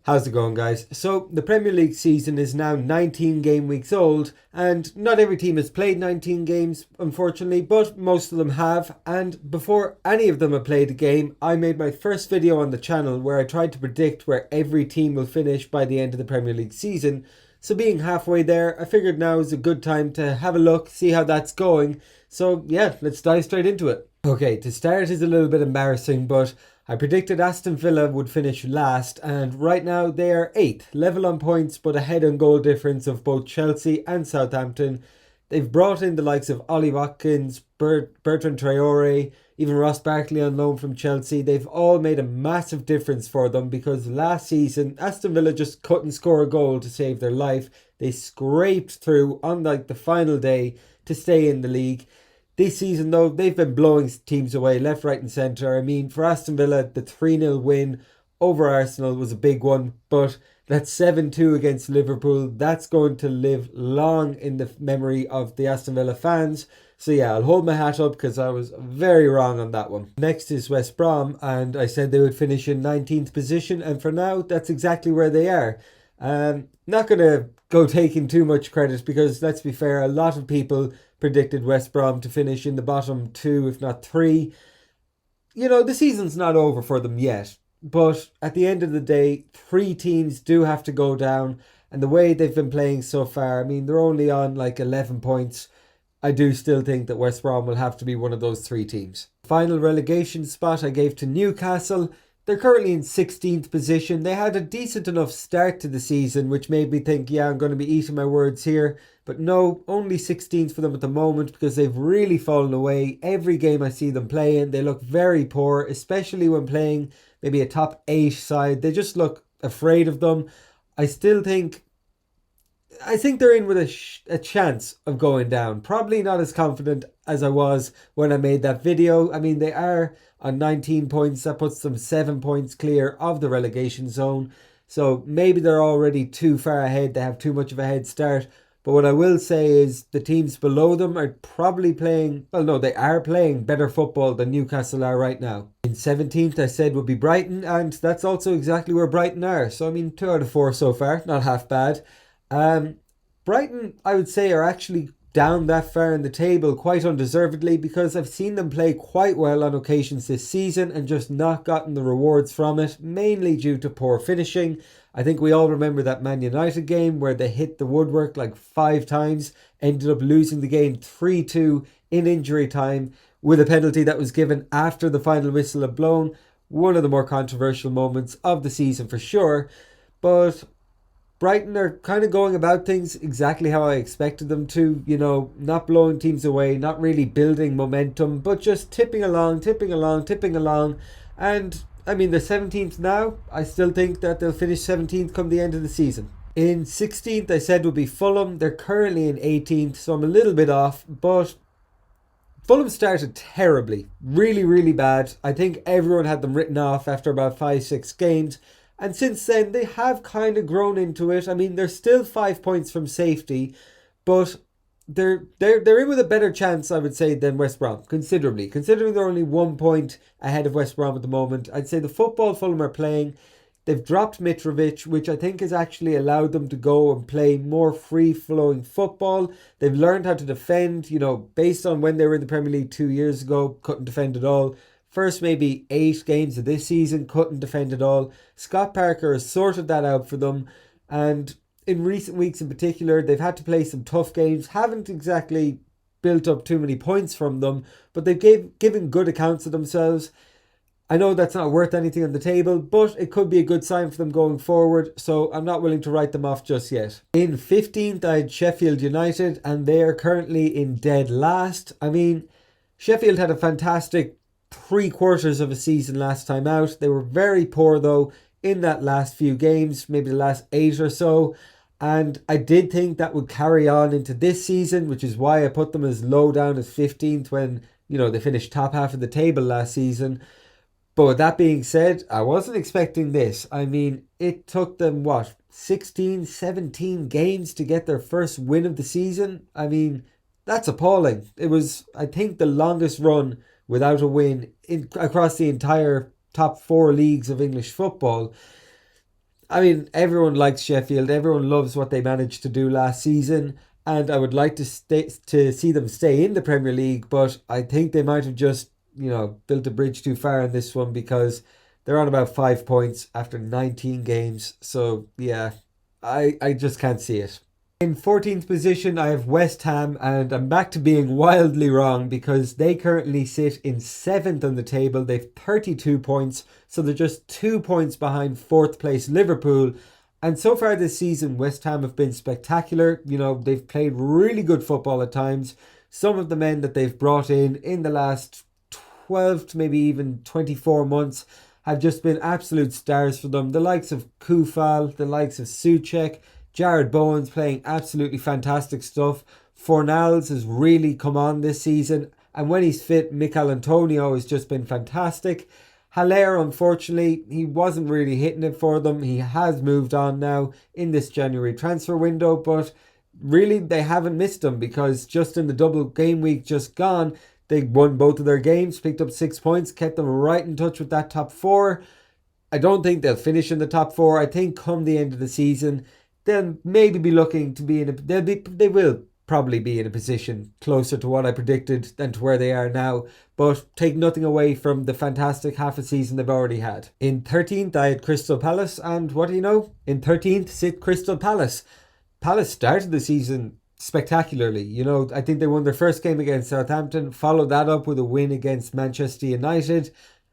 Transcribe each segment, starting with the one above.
How's it going, guys? So, the Premier League season is now 19 game weeks old, and not every team has played 19 games, unfortunately, but most of them have. And before any of them have played a game, I made my first video on the channel where I tried to predict where every team will finish by the end of the Premier League season. So, being halfway there, I figured now is a good time to have a look, see how that's going. So, yeah, let's dive straight into it. Okay, to start is a little bit embarrassing, but I predicted Aston Villa would finish last, and right now they are 8th, level on points but ahead on goal difference of both Chelsea and Southampton. They've brought in the likes of Ollie Watkins, Bertrand Traore, even Ross Barkley on loan from Chelsea. They've all made a massive difference for them because last season Aston Villa just couldn't score a goal to save their life. They scraped through on the final day to stay in the league. This season, though, they've been blowing teams away left, right and centre. I mean, for Aston Villa, the 3-0 win over Arsenal was a big one, but that 7-2 against Liverpool, that's going to live long in the memory of the Aston Villa fans. So yeah, I'll hold my hat up because I was very wrong on that one. Next is West Brom, and I said they would finish in 19th position, and for now, that's exactly where they are. Not going to go taking too much credit because, let's be fair, a lot of people predicted West Brom to finish in the bottom 2, if not 3. You know, the season's not over for them yet, but at the end of the day, 3 teams do have to go down, and the way they've been playing so far, I mean, they're only on 11 points. I do still think that West Brom will have to be one of those 3 teams. Final relegation spot I gave to Newcastle. They're currently in 16th position. They had a decent enough start to the season, which made me think, yeah, I'm going to be eating my words here. But no, only 16th for them at the moment because they've really fallen away. Every game I see them playing, they look very poor, especially when playing maybe a top 8 side. They just look afraid of them. I think they're in with a chance of going down. Probably not as confident as I was when I made that video. I mean, they are on 19 points. That puts them 7 points clear of the relegation zone. So maybe they're already too far ahead. They have too much of a head start. But what I will say is the teams below them are probably playing, well, no, they are playing better football than Newcastle are right now. In 17th, I said would be Brighton, and that's also exactly where Brighton are. So, I mean, 2 out of 4 so far, not half bad. Brighton, I would say, are actually down that far in the table quite undeservedly because I've seen them play quite well on occasions this season and just not gotten the rewards from it, mainly due to poor finishing. I think we all remember that Man United game where they hit the woodwork 5 times, ended up losing the game 3-2 in injury time with a penalty that was given after the final whistle had blown. One of the more controversial moments of the season for sure. But Brighton are kind of going about things exactly how I expected them to, you know, not blowing teams away, not really building momentum, but just tipping along. And I mean, they're 17th now. I still think that they'll finish 17th come the end of the season. In 16th, I said would be Fulham. They're currently in 18th, so I'm a little bit off, but Fulham started terribly, really, really bad. I think everyone had them written off after about 5-6 games. And since then, they have kind of grown into it. I mean, they're still 5 points from safety, but they're in with a better chance, I would say, than West Brom, considerably. Considering they're only 1 point ahead of West Brom at the moment, I'd say the football Fulham are playing, they've dropped Mitrovic, which I think has actually allowed them to go and play more free-flowing football. They've learned how to defend, you know, based on when they were in the Premier League 2 years ago, couldn't defend at all. First maybe 8 games of this season, couldn't defend at all. Scott Parker has sorted that out for them. And in recent weeks in particular, they've had to play some tough games. Haven't exactly built up too many points from them, but they've given good accounts of themselves. I know that's not worth anything on the table, but it could be a good sign for them going forward, so I'm not willing to write them off just yet. In 15th, I had Sheffield United, and they are currently in dead last. I mean, Sheffield had a fantastic 3/4 of a season last time out. They were very poor though in that last few games, maybe the last 8 or so, and I did think that would carry on into this season, which is why I put them as low down as 15th when, you know, they finished top half of the table last season. But with that being said, I wasn't expecting this. I mean, it took them 16, 17 games to get their first win of the season. I mean, that's appalling. It was, I think, the longest run without a win across the entire top 4 leagues of English football. I mean, everyone likes Sheffield. Everyone loves what they managed to do last season, and I would like to see them stay in the Premier League. But I think they might have just built a bridge too far in this one because they're on about 5 points after 19 games. So yeah, I just can't see it. In 14th position, I have West Ham, and I'm back to being wildly wrong because they currently sit in 7th on the table. They've 32 points, so they're just 2 points behind 4th place Liverpool. And so far this season, West Ham have been spectacular. They've played really good football at times. Some of the men that they've brought in the last 12 to maybe even 24 months have just been absolute stars for them. The likes of Kufal, the likes of Soucek, Jared Bowen's playing absolutely fantastic stuff. Fornals has really come on this season. And when he's fit, Mikel Antonio has just been fantastic. Haller, unfortunately, he wasn't really hitting it for them. He has moved on now in this January transfer window. But really, they haven't missed him because just in the double game week just gone, they won both of their games, picked up 6 points, kept them right in touch with that top four. I don't think they'll finish in the top four. I think come the end of the season, they'll maybe be looking to be they will probably be in a position closer to what I predicted than to where they are now, but take nothing away from the fantastic half a season they've already had. In 13th, I had Crystal Palace, and what do you know? In 13th sit Crystal Palace. Palace started the season spectacularly. I think they won their first game against Southampton, followed that up with a win against Manchester United,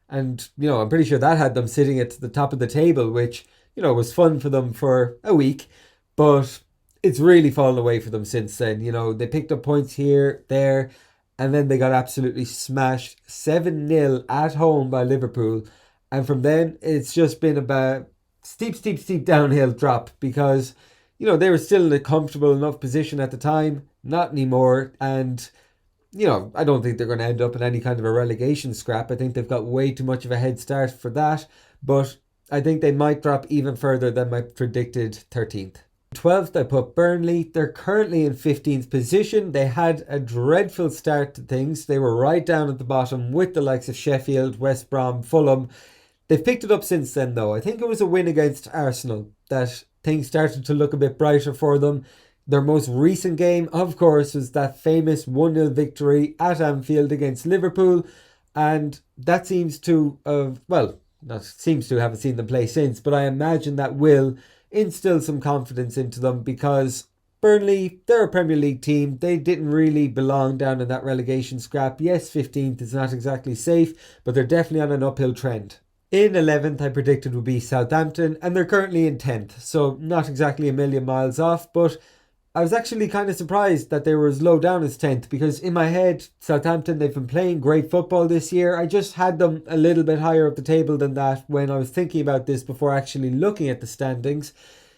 and I'm pretty sure that had them sitting at the top of the table, which was fun for them for a week, but it's really fallen away for them since then. They picked up points here, there, and then they got absolutely smashed 7-0 at home by Liverpool. And from then, it's just been about steep downhill drop because, they were still in a comfortable enough position at the time, not anymore. And, I don't think they're going to end up in any kind of a relegation scrap. I think they've got way too much of a head start for that. But I think they might drop even further than my predicted 13th. 12th, I put Burnley. They're currently in 15th position. They had a dreadful start to things. They were right down at the bottom with the likes of Sheffield, West Brom, Fulham. They've picked it up since then, though. I think it was a win against Arsenal that things started to look a bit brighter for them. Their most recent game, of course, was that famous 1-0 victory at Anfield against Liverpool. And that seems to have, not seems to, haven't seen them play since, but I imagine that will instill some confidence into them because Burnley, they're a Premier League team. They didn't really belong down in that relegation scrap. Yes, 15th is not exactly safe, but they're definitely on an uphill trend. In 11th, I predicted would be Southampton, and they're currently in 10th, so not exactly a million miles off, but I was actually kind of surprised that they were as low down as 10th because in my head, Southampton, they've been playing great football this year. I just had them a little bit higher up the table than that when I was thinking about this before actually looking at the standings.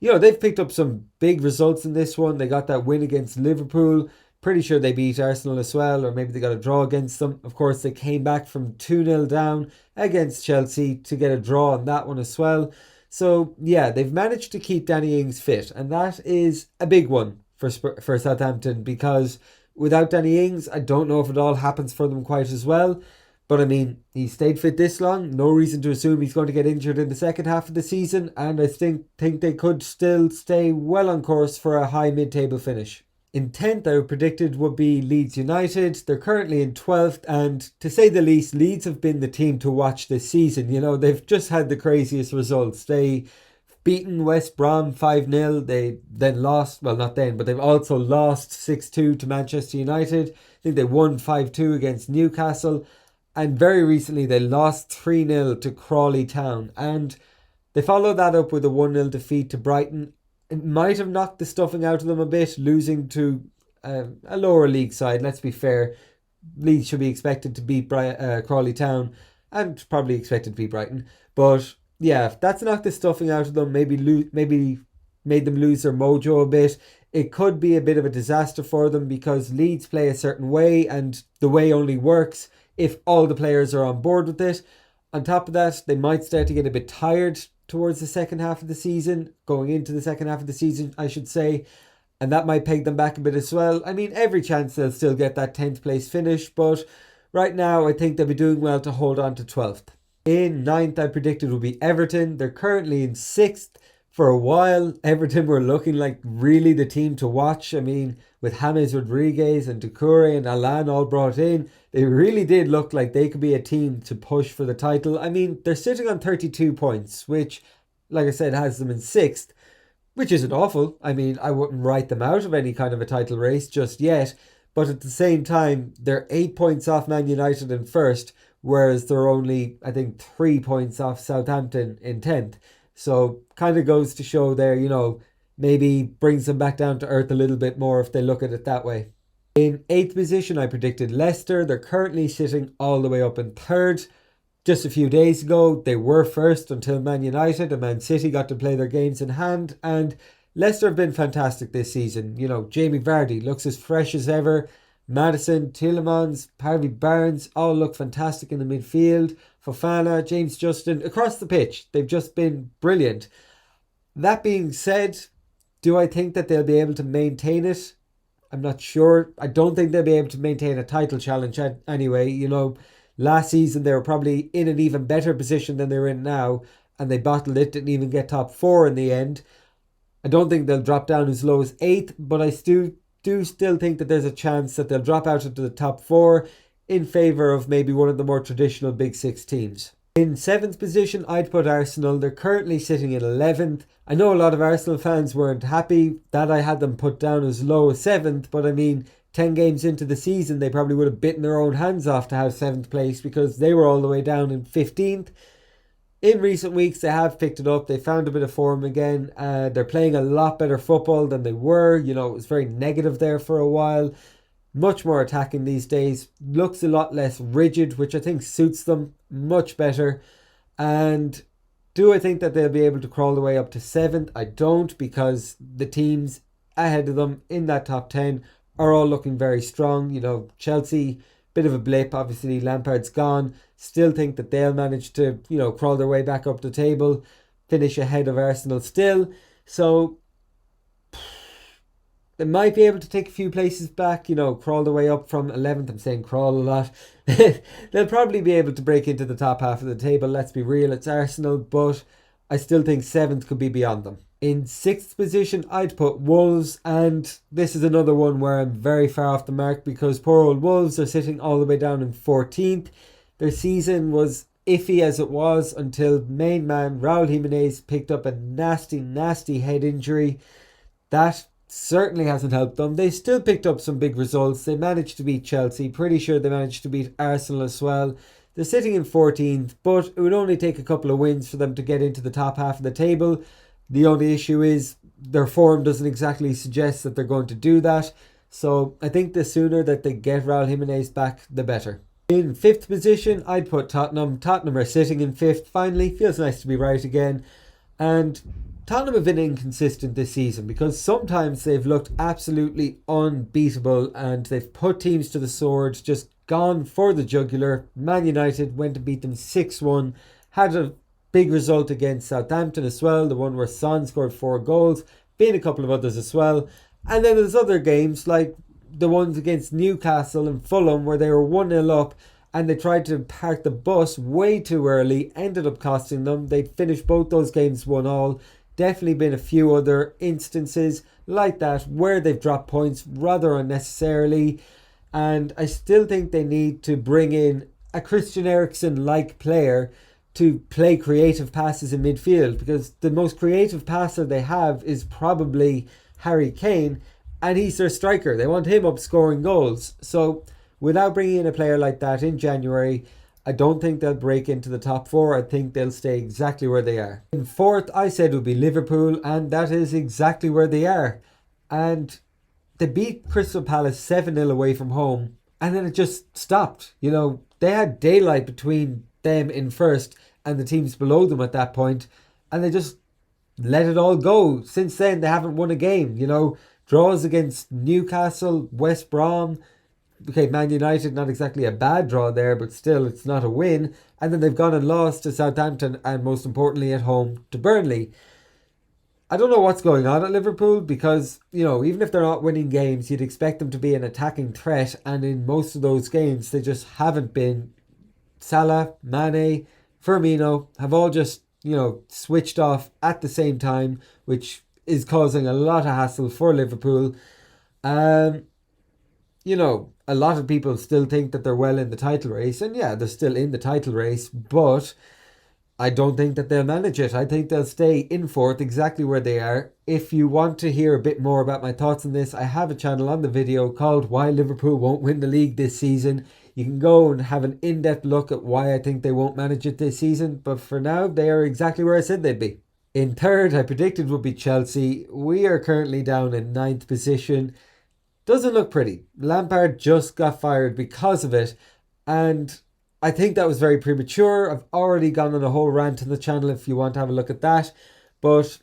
They've picked up some big results in this one. They got that win against Liverpool. Pretty sure they beat Arsenal as well, or maybe they got a draw against them. Of course, they came back from 2-0 down against Chelsea to get a draw on that one as well. So, yeah, they've managed to keep Danny Ings fit, and that is a big one for Southampton because without Danny Ings, I don't know if it all happens for them quite as well. But, I mean, he stayed fit this long. No reason to assume he's going to get injured in the second half of the season, and I think they could still stay well on course for a high mid-table finish. In 10th, I predicted would be Leeds United. They're currently in 12th, and to say the least, Leeds have been the team to watch this season. They've just had the craziest results. They beaten West Brom 5-0. They then lost, well, not then, but they've also lost 6-2 to Manchester United. I think they won 5-2 against Newcastle. And very recently, they lost 3-0 to Crawley Town. And they followed that up with a 1-0 defeat to Brighton. It might have knocked the stuffing out of them a bit, losing to a lower league side. Let's be fair. Leeds should be expected to beat Crawley Town and probably expected to beat Brighton. But yeah, that's knocked the stuffing out of them. Maybe made them lose their mojo a bit. It could be a bit of a disaster for them because Leeds play a certain way and the way only works if all the players are on board with it. On top of that, they might start to get a bit tired towards the second half of the season, going into the second half of the season, I should say, and that might peg them back a bit as well. I mean, every chance they'll still get that 10th place finish, but right now I think they'll be doing well to hold on to 12th. In 9th, I predicted would be Everton. They're currently in 6th, For a while, Everton were looking like really the team to watch. I mean, with James Rodriguez and Doucouré and Alan all brought in, they really did look like they could be a team to push for the title. I mean, they're sitting on 32 points, which, like I said, has them in sixth, which isn't awful. I mean, I wouldn't write them out of any kind of a title race just yet. But at the same time, they're 8 points off Man United in first, whereas they're only, I think, 3 points off Southampton in 10th. So kind of goes to show there, maybe brings them back down to earth a little bit more if they look at it that way. In eighth position, I predicted Leicester. They're currently sitting all the way up in third. Just a few days ago, they were first until Man United and Man City got to play their games in hand. And Leicester have been fantastic this season. Jamie Vardy looks as fresh as ever. Maddison, Tielemans, Harvey Barnes all look fantastic in the midfield. Fofana, James Justin, across the pitch. They've just been brilliant. That being said, do I think that they'll be able to maintain it? I'm not sure. I don't think they'll be able to maintain a title challenge anyway. Last season they were probably in an even better position than they're in now, and they bottled it, didn't even get top four in the end. I don't think they'll drop down as low as eighth, but I do still think that there's a chance that they'll drop out into the top four in favour of maybe one of the more traditional Big Six teams. In seventh position, I'd put Arsenal. They're currently sitting in 11th. I know a lot of Arsenal fans weren't happy that I had them put down as low as 7th, but I mean, 10 games into the season, they probably would have bitten their own hands off to have 7th place because they were all the way down in 15th. In recent weeks, they have picked it up. They found a bit of form again. They're playing a lot better football than they were. It was very negative there for a while. Much more attacking these days. Looks a lot less rigid, which I think suits them much better. And do I think that they'll be able to crawl the way up to 7th? I don't, because the teams ahead of them in that top 10 are all looking very strong. Chelsea, bit of a blip. Obviously, Lampard's gone. Still think that they'll manage to, crawl their way back up the table, finish ahead of Arsenal still. So they might be able to take a few places back, crawl their way up from 11th. I'm saying crawl a lot. They'll probably be able to break into the top half of the table. Let's be real, it's Arsenal, but I still think 7th could be beyond them. In 6th position, I'd put Wolves, and this is another one where I'm very far off the mark because poor old Wolves are sitting all the way down in 14th. Their season was iffy as it was until main man Raul Jimenez picked up a nasty, nasty head injury. That certainly hasn't helped them. They still picked up some big results. They managed to beat Chelsea. Pretty sure they managed to beat Arsenal as well. They're sitting in 14th, but it would only take a couple of wins for them to get into the top half of the table. The only issue is their form doesn't exactly suggest that they're going to do that. So I think the sooner that they get Raul Jimenez back, the better. In 5th position, I'd put Tottenham. Tottenham are sitting in 5th. Finally, feels nice to be right again. And Tottenham have been inconsistent this season because sometimes they've looked absolutely unbeatable and they've put teams to the sword, just gone for the jugular. Man United went to beat them 6-1, had a big result against Southampton as well, the one where Son scored 4 goals, been a couple of others as well. And then there's other games like the ones against Newcastle and Fulham where they were 1-0 up and they tried to park the bus way too early, ended up costing them. They finished both those games 1-1. Definitely been a few other instances like that where they've dropped points rather unnecessarily. And I still think they need to bring in a Christian Eriksen-like player to play creative passes in midfield, because the most creative passer they have is probably Harry Kane, and he's their striker. They want him up scoring goals. So without bringing in a player like that in January, I don't think they'll break into the top 4. I think they'll stay exactly where they are. In 4th, I said it would be Liverpool, and that is exactly where they are. And they beat Crystal Palace 7-0 away from home, and then it just stopped. They had daylight between them in first and the teams below them at that point, and they just let it all go. Since then, they haven't won a game. Draws against Newcastle, West Brom. Okay, Man United, not exactly a bad draw there, but still, it's not a win. And then they've gone and lost to Southampton, and most importantly at home to Burnley. I don't know what's going on at Liverpool because, even if they're not winning games, you'd expect them to be an attacking threat, and in most of those games, they just haven't been. Salah, Mane, Firmino have all just switched off at the same time, which is causing a lot of hassle for Liverpool. Um, a lot of people still think that they're well in the title race, and yeah, they're still in the title race, but I don't think that they'll manage it. I think they'll stay in fourth exactly where they are. If you want to hear a bit more about my thoughts on this, I have a channel on the video called Why Liverpool Won't Win the League This Season. You can go and have an in-depth look at why I think they won't manage it this season, but for now, they are exactly where I said they'd be. In third, I predicted would be Chelsea. We are currently down in ninth position. Doesn't look pretty. Lampard just got fired because of it, and I think that was very premature. I've already gone on a whole rant on the channel if you want to have a look at that. But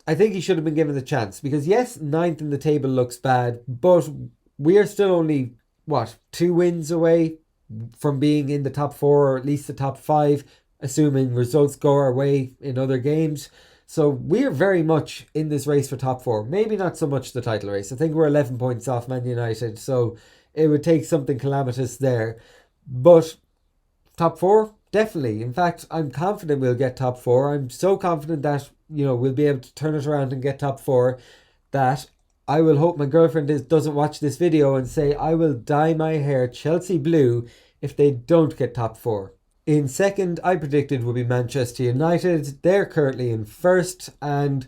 I think he should have been given the chance. Because yes, ninth in the table looks bad, but we are still only, 2 wins away from being in the top 4 or at least the top 5, assuming results go our way in other games. So we're very much in this race for top 4. Maybe not so much the title race. I think we're 11 points off Man United. So it would take something calamitous there. But top 4, definitely. In fact, I'm confident we'll get top 4. I'm so confident that, we'll be able to turn it around and get top 4 that I will hope my girlfriend doesn't watch this video and say I will dye my hair Chelsea blue if they don't get top 4. In second, I predicted would be Manchester United. They're currently in first, and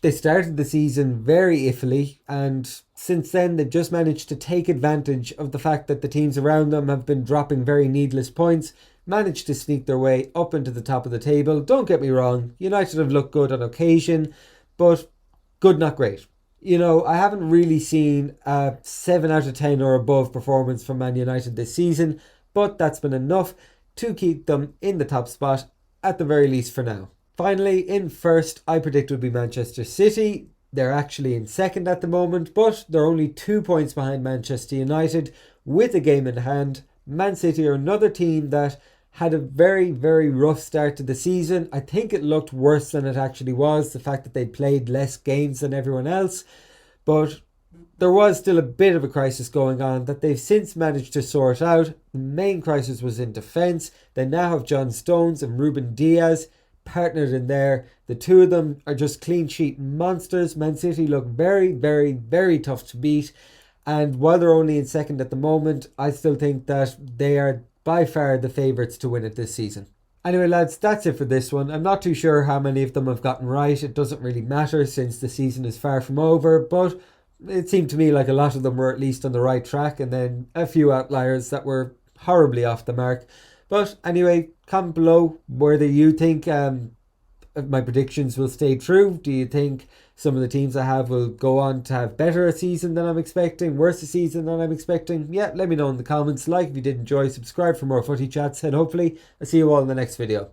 they started the season very iffily, and since then they've just managed to take advantage of the fact that the teams around them have been dropping very needless points, managed to sneak their way up into the top of the table. Don't get me wrong, United have looked good on occasion, but good not great. I haven't really seen a 7 out of 10 or above performance from Man United this season, but that's been enough to keep them in the top spot, at the very least for now. Finally, in first, I predict would be Manchester City. They're actually in second at the moment, but they're only 2 points behind Manchester United with a game in hand. Man City are another team that had a very, very rough start to the season. I think it looked worse than it actually was, the fact that they'd played less games than everyone else. But there was still a bit of a crisis going on that they've since managed to sort out. The main crisis was in defence. They now have John Stones and Ruben Diaz partnered in there. The two of them are just clean sheet monsters. Man City look very, very, very tough to beat. And while they're only in second at the moment, I still think that they are by far the favourites to win it this season. Anyway, lads, that's it for this one. I'm not too sure how many of them I've gotten right. It doesn't really matter since the season is far from over, but it seemed to me like a lot of them were at least on the right track, and then a few outliers that were horribly off the mark. But anyway, comment below whether you think my predictions will stay true. Do you think some of the teams I have will go on to have better a season than I'm expecting, worse a season than I'm expecting? Yeah, let me know in the comments. Like if you did enjoy, subscribe for more footy chats, and hopefully I'll see you all in the next video.